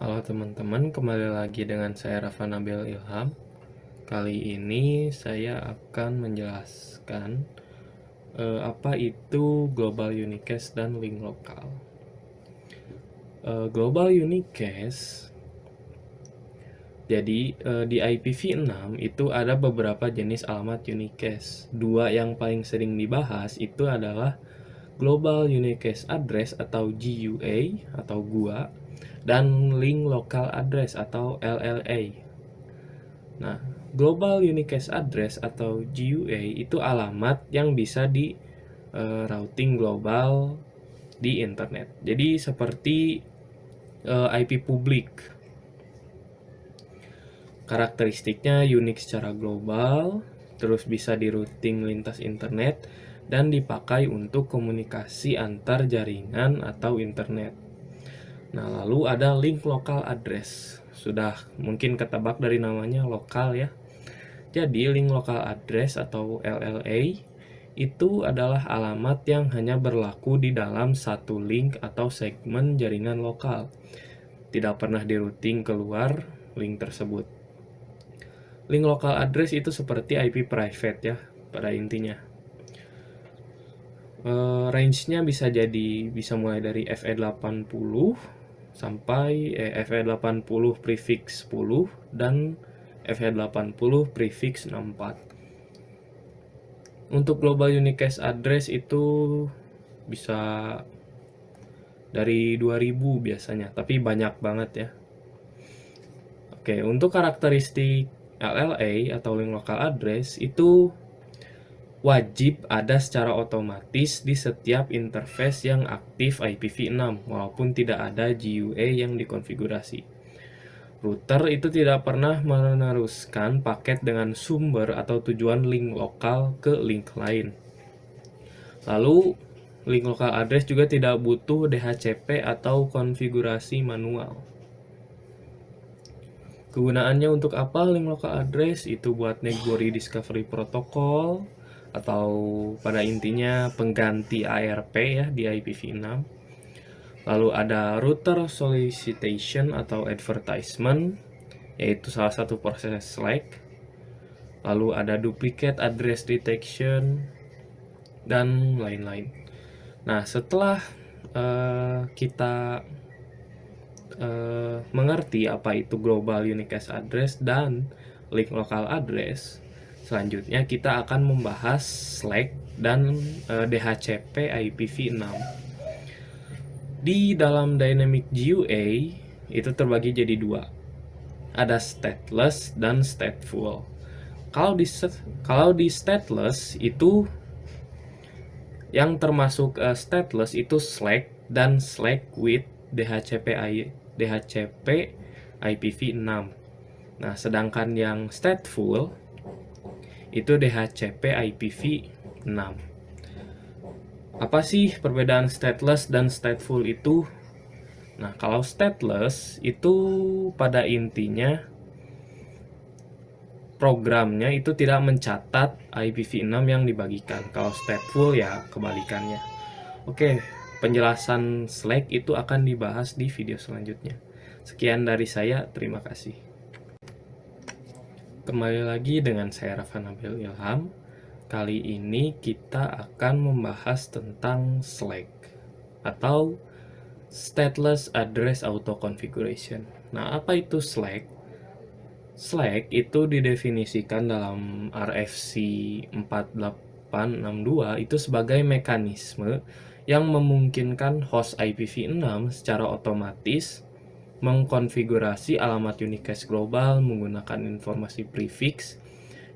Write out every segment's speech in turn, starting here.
Halo teman-teman, kembali lagi dengan saya Rafa Nabil Ilham. Kali ini saya akan menjelaskan apa itu Global Unicast dan link lokal. Global Unicast, jadi di IPv6 itu ada beberapa jenis alamat unicast. Dua yang paling sering dibahas itu adalah Global Unicast Address atau GUA atau GUA dan Link Local Address atau LLA. Nah, Global Unicast Address atau GUA itu alamat yang bisa di routing global di internet. Jadi seperti IP publik. Karakteristiknya unik secara global, terus bisa di routing lintas internet dan dipakai untuk komunikasi antar jaringan atau internet. Nah, lalu ada link local address. Sudah mungkin ketebak dari namanya lokal ya. Jadi link local address atau LLA itu adalah alamat yang hanya berlaku di dalam satu link atau segmen jaringan lokal. Tidak pernah di-routing keluar link tersebut. Link local address itu seperti IP private ya pada intinya. Range-nya bisa mulai dari FE80 sampai FE80 prefix 10 dan FE80 prefix 64. Untuk global unicast address itu bisa dari 2000 biasanya, tapi banyak banget ya. Oke, untuk karakteristik LLA atau link local address itu wajib ada secara otomatis di setiap interface yang aktif IPv6 walaupun tidak ada GUA yang dikonfigurasi. Router itu tidak pernah meneruskan paket dengan sumber atau tujuan link lokal ke link lain. Lalu, link local address juga tidak butuh DHCP atau konfigurasi manual. Kegunaannya untuk apa link local address? Itu buat Network Discovery Protocol, atau pada intinya pengganti ARP ya di IPv6. Lalu ada router solicitation atau advertisement, yaitu salah satu proses SLAC. Lalu ada duplicate address detection dan lain-lain. Nah, setelah kita mengerti apa itu global unicast address dan link local address, selanjutnya kita akan membahas SLAC dan DHCP IPv6. Di dalam dynamic GUA itu terbagi jadi dua. Ada stateless dan stateful. Kalau di stateless itu yang termasuk stateless itu SLAC dan SLAC with DHCP IPv6. Nah, sedangkan yang stateful itu DHCP IPv6. Apa sih perbedaan stateless dan stateful itu? Nah, kalau stateless itu pada intinya programnya itu tidak mencatat IPv6 yang dibagikan. Kalau stateful ya kebalikannya. Oke, penjelasan SLAC itu akan dibahas di video selanjutnya. Sekian dari saya, terima kasih. Kembali lagi dengan saya Rafa Nabil Ilham. Kali ini kita akan membahas tentang SLAC atau Stateless Address Auto Configuration. Nah, apa itu SLAC? SLAC itu didefinisikan dalam RFC 4862 itu sebagai mekanisme yang memungkinkan host IPv6 secara otomatis mengkonfigurasi alamat unicast global menggunakan informasi prefix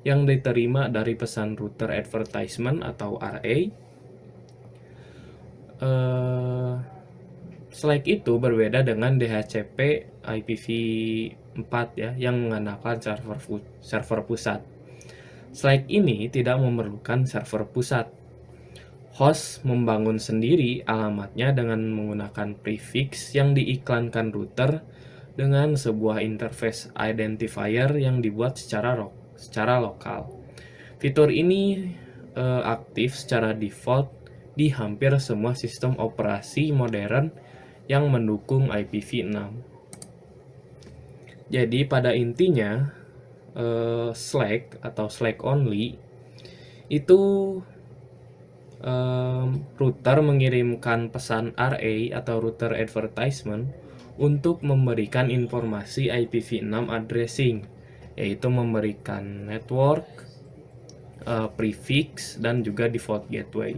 yang diterima dari pesan router advertisement atau RA. SLAC itu berbeda dengan DHCP IPv4 ya, yang mengandalkan server pusat. SLAC ini tidak memerlukan server pusat. Host membangun sendiri alamatnya dengan menggunakan prefix yang diiklankan router dengan sebuah interface identifier yang dibuat secara lokal. Fitur ini aktif secara default di hampir semua sistem operasi modern yang mendukung IPv6. Jadi pada intinya Slack atau Slack only itu router mengirimkan pesan RA atau router advertisement untuk memberikan informasi IPv6 addressing, yaitu memberikan network, prefix, dan juga default gateway.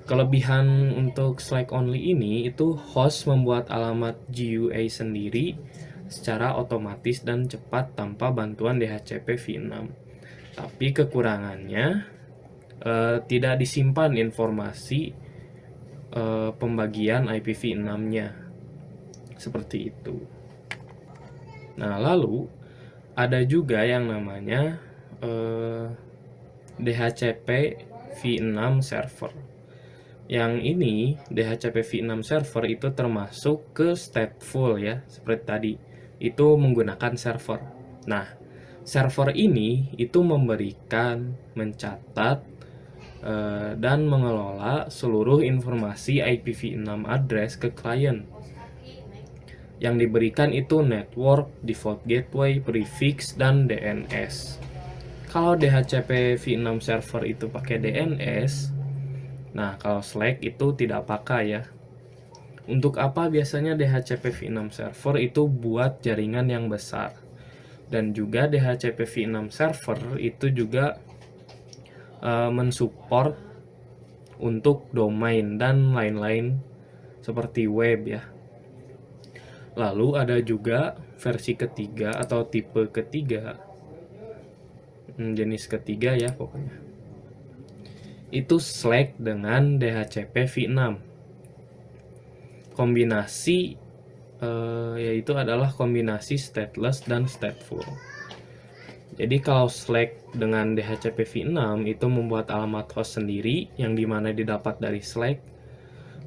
Kelebihan untuk Slack only ini itu host membuat alamat GUA sendiri secara otomatis dan cepat tanpa bantuan DHCP v6. Tapi kekurangannya tidak disimpan informasi pembagian IPv6-nya. Seperti itu. Nah, lalu ada juga yang namanya DHCP v6 server. Yang ini DHCP v6 server itu termasuk ke stateful ya, seperti tadi. Itu menggunakan server. Nah, server ini itu memberikan, mencatat, dan mengelola seluruh informasi IPv6 address ke klien. Yang diberikan itu network, default gateway, prefix, dan DNS. Kalau DHCP v6 server itu pakai DNS, nah, kalau Slack itu tidak pakai ya. Untuk apa biasanya DHCP v6 server itu buat jaringan yang besar. Dan juga DHCP v6 server itu juga mensupport untuk domain dan lain-lain seperti web ya. Lalu ada juga versi ketiga atau tipe ketiga, jenis ketiga ya pokoknya. Itu Slack dengan DHCP v6. Kombinasi yaitu adalah kombinasi stateless dan stateful. Jadi kalau Slack dengan DHCP v6 itu membuat alamat host sendiri yang dimana didapat dari Slack.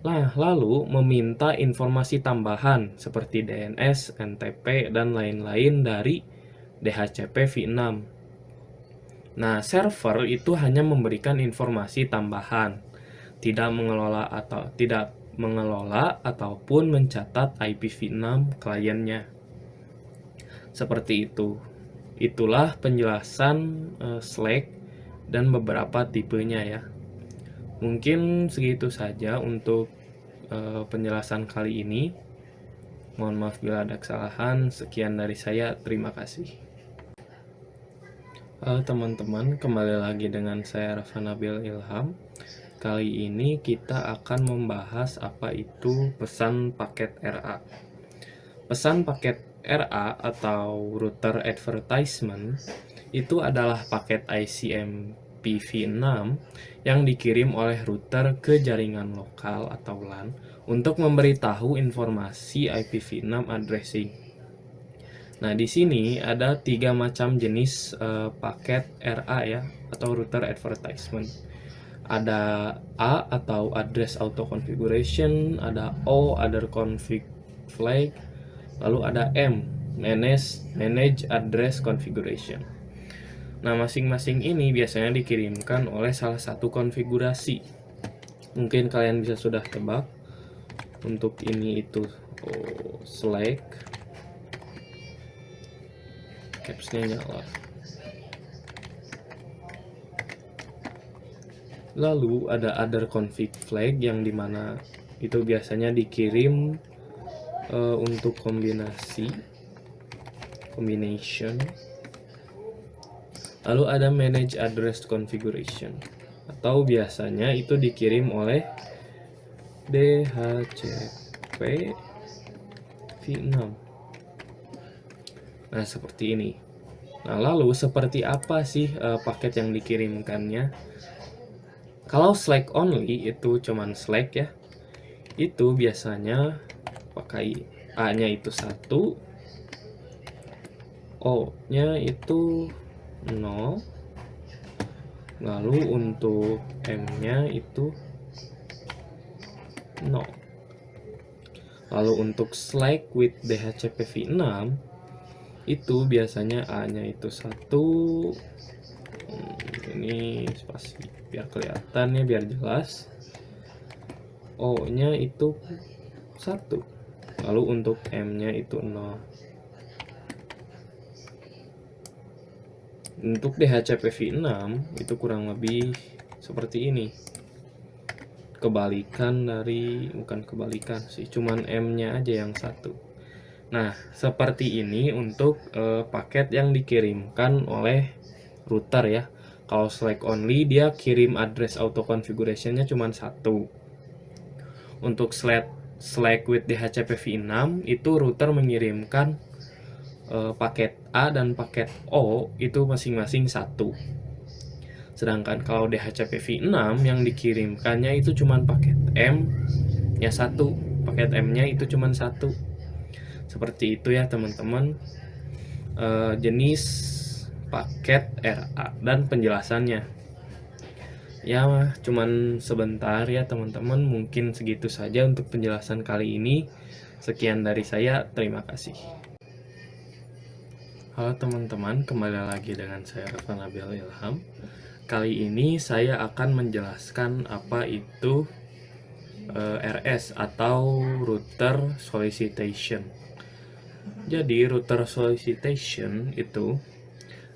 Nah, lalu meminta informasi tambahan seperti DNS, NTP, dan lain-lain dari DHCP v6. Nah, server itu hanya memberikan informasi tambahan, tidak mengelola ataupun mencatat IPv6 kliennya. Seperti itu. Itulah penjelasan Slack dan beberapa tipenya ya. Mungkin segitu saja untuk penjelasan kali ini. Mohon maaf bila ada kesalahan. Sekian dari saya. Terima kasih. Halo teman-teman, kembali lagi dengan saya Rafa Nabil Ilham. Kali ini kita akan membahas apa itu pesan paket RA. Pesan paket RA atau router advertisement itu adalah paket ICMPv6 yang dikirim oleh router ke jaringan lokal atau LAN untuk memberitahu informasi IPv6 addressing. Nah, di sini ada 3 macam jenis paket RA ya, atau router advertisement. Ada A atau address auto configuration, ada O other config flag, lalu ada M manage address configuration. Nah, masing-masing ini biasanya dikirimkan oleh salah satu konfigurasi. Mungkin kalian bisa sudah tebak. Untuk ini itu Slack. Capsnya nyala. Lalu ada other config flag yang dimana itu biasanya dikirim untuk combination. Lalu ada manage address configuration atau biasanya itu dikirim oleh DHCP v6. Nah, seperti ini. Nah, lalu seperti apa sih paket yang dikirimkannya? Kalau Slack only itu cuman Slack ya. Itu biasanya pakai A-nya itu 1, O-nya itu 0. Lalu untuk M-nya itu 0. Lalu untuk Slack with DHCP v6 itu biasanya A-nya itu 1. Ini spasi biar kelihatan ya, biar jelas. O-nya itu 1. Lalu untuk M-nya itu 0. Untuk DHCP v6 itu kurang lebih seperti ini. Kebalikan dari, bukan kebalikan sih, cuman M-nya aja yang satu. Nah, seperti ini untuk paket yang dikirimkan oleh router ya. Kalau Slack only dia kirim address auto configuration-nya cuma satu. Untuk Slack with DHCP v6 itu router mengirimkan paket A dan paket O itu masing-masing satu. Sedangkan kalau DHCP v6 yang dikirimkannya itu cuma paket M nya satu, paket M-nya itu cuma satu. Seperti itu ya teman-teman, jenis paket RA dan penjelasannya. Ya cuman sebentar ya teman-teman, mungkin segitu saja untuk penjelasan kali ini. Sekian dari saya, terima kasih. Halo teman-teman, kembali lagi dengan saya Rafan Nabil Ilham. Kali ini saya akan menjelaskan apa itu RS atau Router Solicitation. Jadi router solicitation itu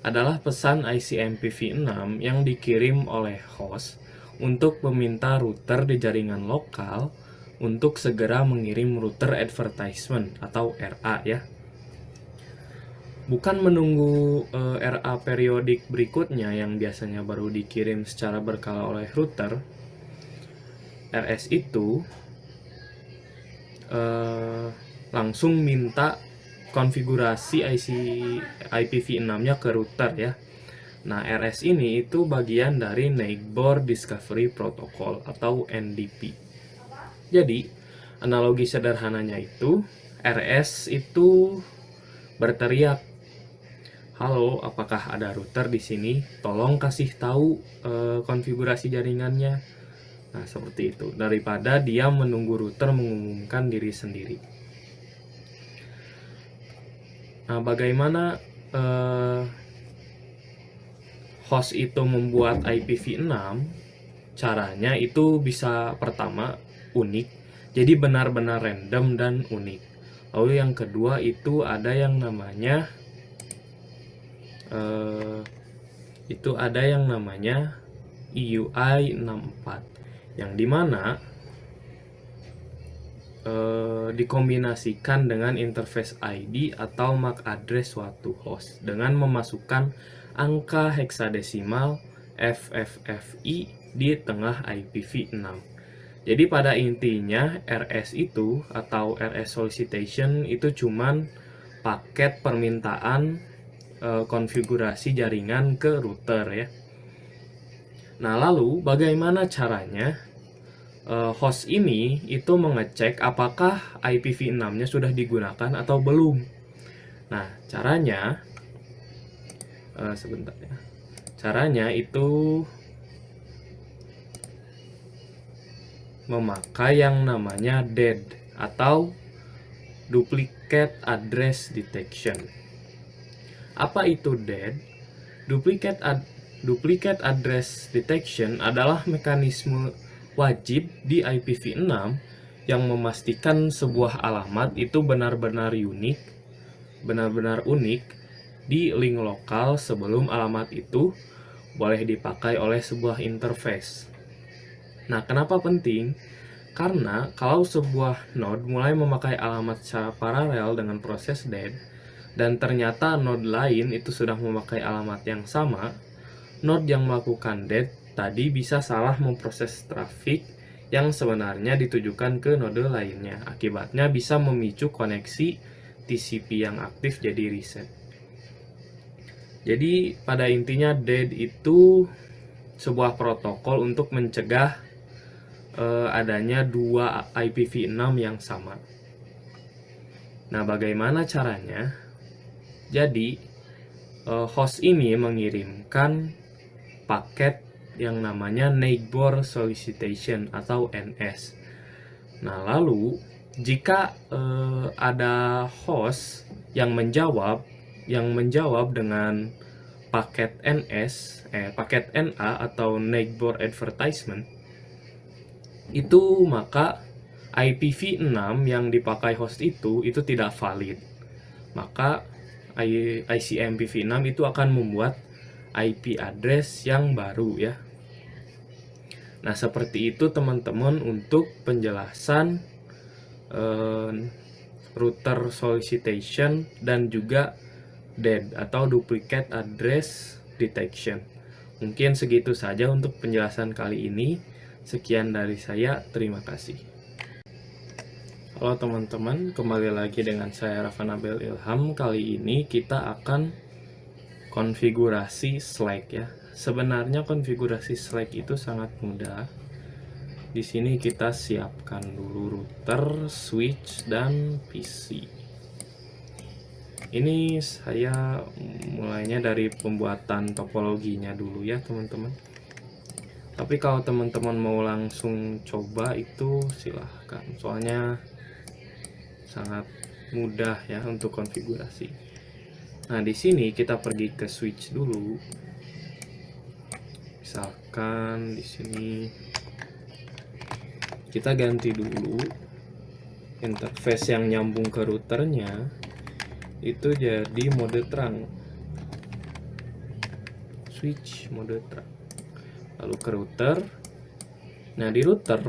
adalah pesan ICMP-v6 yang dikirim oleh host untuk meminta router di jaringan lokal untuk segera mengirim router advertisement atau RA ya. Bukan menunggu RA periodik berikutnya yang biasanya baru dikirim secara berkala oleh router. RS itu langsung minta konfigurasi IPv6-nya ke router ya. Nah, RS ini itu bagian dari Neighbor Discovery Protocol atau NDP. Jadi, analogi sederhananya itu, RS itu berteriak, "Halo, apakah ada router di sini? Tolong kasih tahu konfigurasi jaringannya." Nah, seperti itu. Daripada dia menunggu router mengumumkan diri sendiri. Nah, bagaimana host itu membuat IPv6? Caranya itu bisa pertama unik, jadi benar-benar random dan unik. Lalu yang kedua itu ada yang namanya EUI 64 yang dimana dikombinasikan dengan interface ID atau MAC address suatu host dengan memasukkan angka heksadesimal FFFI di tengah IPv6. Jadi pada intinya RS itu atau RS solicitation itu cuman paket permintaan konfigurasi jaringan ke router ya. Nah, lalu bagaimana caranya host ini itu mengecek apakah IPv6-nya sudah digunakan atau belum? Nah, caranya sebentar ya. Caranya itu memakai yang namanya DAD atau Duplicate Address Detection. Apa itu DAD? Duplicate Address Detection adalah mekanisme wajib di IPv6 yang memastikan sebuah alamat itu benar-benar unik di link lokal sebelum alamat itu boleh dipakai oleh sebuah interface. Nah, kenapa penting? Karena kalau sebuah node mulai memakai alamat secara paralel dengan proses DAD dan ternyata node lain itu sudah memakai alamat yang sama, node yang melakukan DAD tadi bisa salah memproses trafik yang sebenarnya ditujukan ke node lainnya. Akibatnya bisa memicu koneksi TCP yang aktif jadi reset. Jadi pada intinya DAD itu sebuah protokol untuk mencegah adanya dua IPv6 yang sama. Nah, bagaimana caranya? Jadi host ini mengirimkan paket yang namanya Neighbor Solicitation atau NS. Nah, lalu jika ada host yang menjawab dengan paket NS, paket NA atau Neighbor Advertisement, itu maka IPv6 yang dipakai host itu tidak valid. Maka ICMP v6 itu akan membuat IP address yang baru ya. Nah, seperti itu teman-teman untuk penjelasan router solicitation dan juga DAD atau duplicate address detection. Mungkin segitu saja untuk penjelasan kali ini. Sekian dari saya, terima kasih. Halo teman-teman, kembali lagi dengan saya Rafa Nabil Ilham. Kali ini kita akan konfigurasi Slack ya. Sebenarnya konfigurasi Slack itu sangat mudah. Di sini kita siapkan dulu router, switch, dan PC. Ini saya mulainya dari pembuatan topologinya dulu ya teman-teman. Tapi kalau teman-teman mau langsung coba itu silahkan. Soalnya sangat mudah ya untuk konfigurasi. Nah, di sini kita pergi ke switch dulu. Misalkan di sini kita ganti dulu interface yang nyambung ke routernya itu jadi mode terang. Switch mode terang. Lalu ke router. Nah, di router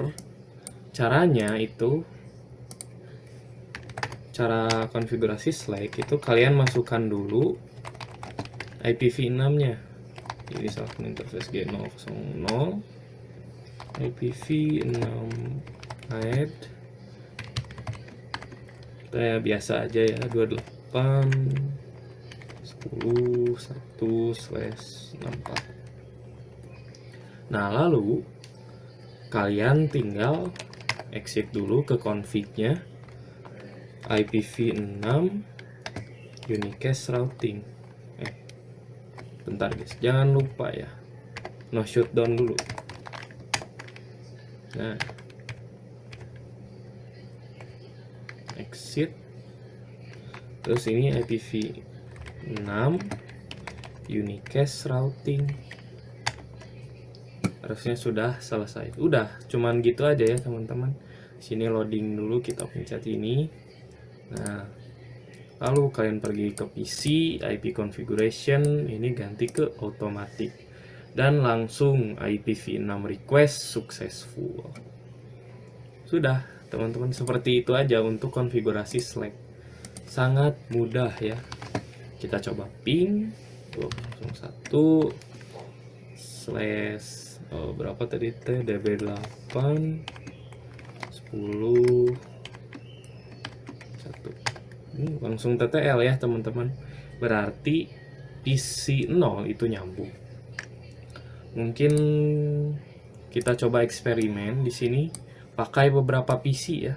caranya itu cara konfigurasi Slack itu kalian masukkan dulu IPv6-nya. Jadi misalkan interface G000 IPv6 add kita biasa aja ya 28.1.1/64. Nah, lalu kalian tinggal exit dulu ke config-nya IPv6 unicast routing. Bentar guys, jangan lupa ya no shutdown dulu. Nah, exit. Terus ini IPv6 unicast routing. Harusnya sudah selesai. Udah, cuman gitu aja ya teman-teman. Sini loading dulu, kita pencet ini. Nah, lalu kalian pergi ke PC, IP configuration, ini ganti ke automatic. Dan langsung IPv6 request successful. Sudah, teman-teman, seperti itu aja untuk konfigurasi Slack. Sangat mudah ya. Kita coba ping 201 slash berapa tadi teh db8 10 1. Langsung TTL ya teman-teman. Berarti PC 0 itu nyambung. Mungkin kita coba eksperimen di sini pakai beberapa PC ya.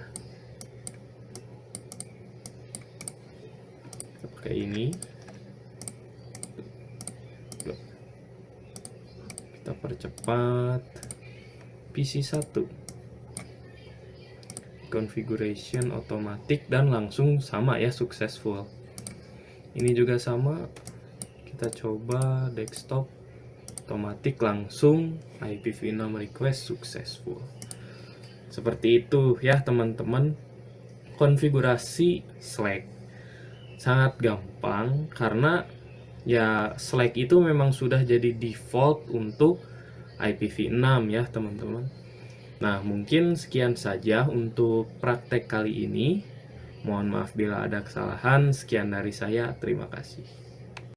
Kita pakai ini. Kita percepat PC 1. Configuration automatic dan langsung sama ya, successful. Ini juga sama. Kita coba desktop automatic, langsung IPv6 request successful. Seperti itu ya teman-teman, konfigurasi Slack. Sangat gampang karena ya Slack itu memang sudah jadi default untuk IPv6 ya teman-teman. Nah, mungkin sekian saja untuk praktek kali ini. Mohon maaf bila ada kesalahan. Sekian dari saya, terima kasih.